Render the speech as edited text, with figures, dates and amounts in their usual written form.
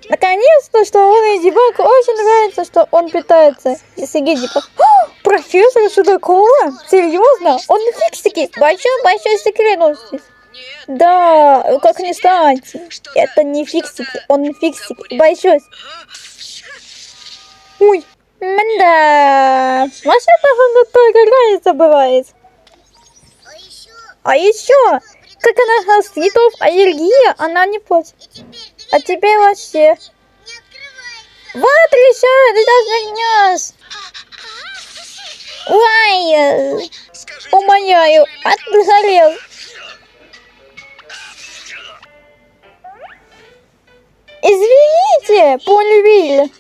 Наконец-то, что он и Дебаку очень нравится, что он питается. Сергей Дебак. Профессор Судакова? Серьезно? Он фиксики? Большой секрет он здесь. Да, как ни кстати. Это не фиксики, он фиксики. Большой. Ой, да. Маша, походу, только нравится бывает. А еще, как она с цветов аллергия, она не платит. А теперь вообще. Вот решаю, ты даже вернешь. Ой, умоляю, отгорел. Извините, Поль Виль.